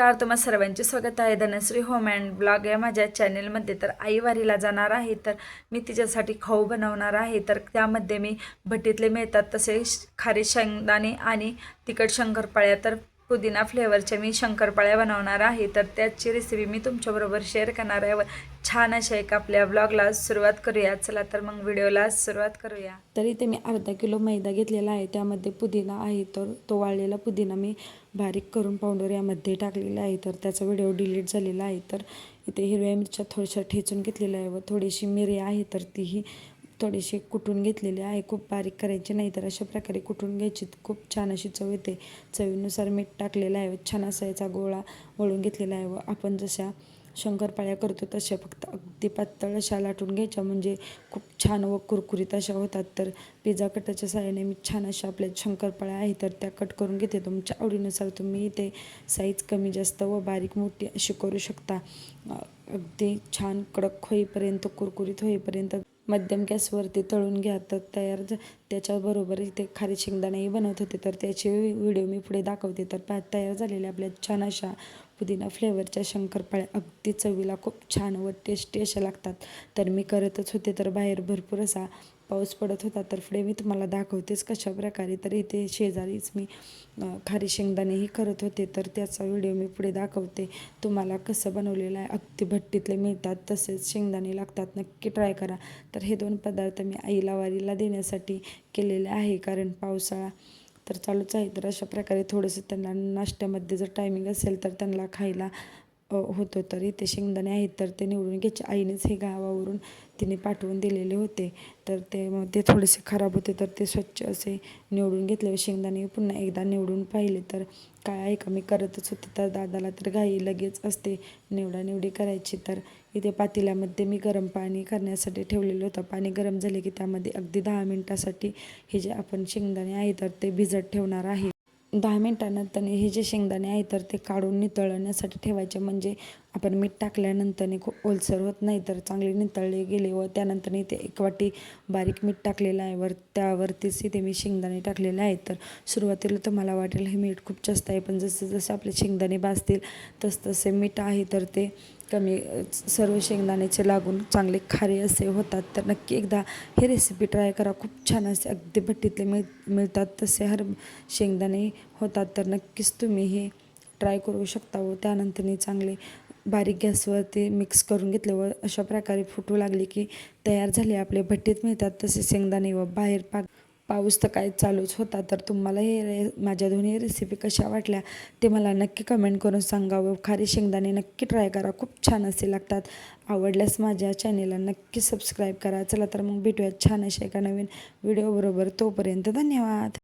नमस्कार, तुम्हा सर्वांचे स्वागत आहे धनश्री होम अँड ब्लॉग या माझ्या चॅनेलमध्ये। तर आई वारीला जाणार आहे, तर मी तिच्यासाठी खाऊ बनवणार आहे। तर त्यामध्ये मी भट्टीतले मिळतात तसे खारे शेंगदाणे आणि तिखट शंकरपाळ्या, तर पुदिना फ्लेवरच्या मी शंकरपाळ्या बनवणार आहे। तर त्याची रेसिपी मी तुमच्याबरोबर शेअर करणार आहे व छान अशा एक आपल्या ब्लॉगला सुरुवात करूया। चला तर मग व्हिडिओला सुरुवात करूया। तर इथे मी अर्धा किलो मैदा घेतलेला आहे, त्यामध्ये पुदिना आहे, तर तो वाळलेला पुदिना मी बारीक करून पावडर यामध्ये टाकलेला आहे। तर त्याचा व्हिडिओ डिलीट झालेला आहे। तर इथे हिरव्या मिरच्या थोड्याशा ठेचून घेतलेल्या आहे व थोडीशी मिरी आहे, तर तीही थोडीशी कुटून घेतलेली आहे। खूप बारीक करायची नाही, तर अशा प्रकारे कुटून घ्यायची, खूप छान अशी चव येते। चवीनुसार मीठ टाकलेलं आहे व छान असा याचा गोळा वळून घेतलेला आहे व आपण जशा शंकरपाळ्या करतो तशा फक्त अगदी पातळ अशा लाटून घ्यायच्या, म्हणजे खूप छान व कुरकुरीत अशा होतात। तर पिझ्झा कटरच्या सहाय्याने मी छान अशा आपल्या शंकरपाळ्या आहेत तर त्या कट करून घेते। तुमच्या आवडीनुसार तुम्ही इथे साईज कमी जास्त व बारीक मोठी अशी करू शकता। अगदी छान कडक होईपर्यंत, कुरकुरीत होईपर्यंत मध्यम गॅसवरती तळून घ्या। तर त्याच्याबरोबर इथे खारे शेंगदाणेही बनवत होते, तर त्याचे व्हिडिओ मी पुढे दाखवते। तर तयार झालेल्या आपल्या छान अशा पुदिना फ्लेवरच्या शंकरपाळ्या अगदी चवीला खूप छान व टेस्टी अशा लागतात। तर मी करतच होते, तर बाहेर भरपूर असा पाऊस पडत होता, तर पुढे मी तुम्हाला दाखवतेच कशा प्रकारे। तर इथे शेजारीच मी खारी शेंगदाणेही करत होते, तर त्याचा व्हिडिओ मी पुढे दाखवते तुम्हाला कसं बनवलेलं आहे। अगदी भट्टीतले मिळतात तसेच शेंगदाणे लागतात, नक्की ट्राय करा। तर हे दोन पदार्थ मी आईला वारीला देण्यासाठी केलेले आहे, कारण पावसाळा तर चालूच आहे। तर अशा प्रकारे थोडंसं त्यांना नाश्त्यामध्ये जर टायमिंग असेल तर त्यांना खायला होतं। तर इथे शेंगदाणे आहेत तर ते निवडून घ्यायचे, आईनेच हे गावावरून तिने पाठवून दिलेले होते। तर ते थोडेसे खराब होते, तर ते स्वच्छ असे निवडून घेतले व शेंगदाणे पुन्हा एकदा निवडून पाहिले। तर काय आहे का, मी करतच होते, तर दादाला तर घाई लगेच असते निवडानिवडी करायची। तर इथे पातेल्यामध्ये मी गरम पाणी करण्यासाठी ठेवलेलं होतं। पाणी गरम झाले की त्यामध्ये अगदी 10 मिनिटासाठी हे जे आपण शेंगदाणे आहे तर ते भिजत ठेवणार आहे। 10 मिनिटानंतर हे जे शेंगदाणे आहे तर ते काढून नितळण्यासाठी ठेवायचे, म्हणजे आपण मीठ टाकल्यानंतर खूप ओलसर होत नाही, तर चांगले नितळले गेले। व त्यानंतर इथे 1 वाटी बारीक मीठ टाकलेलं आहे, त्यावरतीच इथे मी शेंगदाणे टाकलेले आहेत। तर सुरुवातीला तुम्हाला वाटेल हे मीठ खूप जास्त आहे, पण जसे जसे आपले शेंगदाणे भाजतील तसतसे मीठ आहे तर ते कमी, सर्व शेंगदाण्याचे लागून चांगले खारे असे होतात। तर नक्की एकदा ही रेसिपी ट्राय करा, खूप छान असे अगदी भट्टीतले मिळतात तसे शेंगदाणे होतात। तर नक्कीच तुम्ही हे ट्राय करू शकता। व त्यानंतर चांगले बारीक गॅसवरती मिक्स करून घेतले व अशा प्रकारे फुटू लागले की तयार झाले आपले भट्टीत मिळतात तसे शेंगदाणे। व बाहेर पाऊस तर काय चालूच होता। तर तुम्हाला हे माझ्या दोन्ही रेसिपी कशा वाटल्या ते मला नक्की कमेंट करून सांगा व खारी शेंगदाणे नक्की ट्राय करा, खूप छान असे लागतात। आवडल्यास माझ्या चॅनेलला नक्की सबस्क्राईब करा। चला तर मग भेटूया छान अशा एका नवीन व्हिडिओबरोबर, तोपर्यंत धन्यवाद।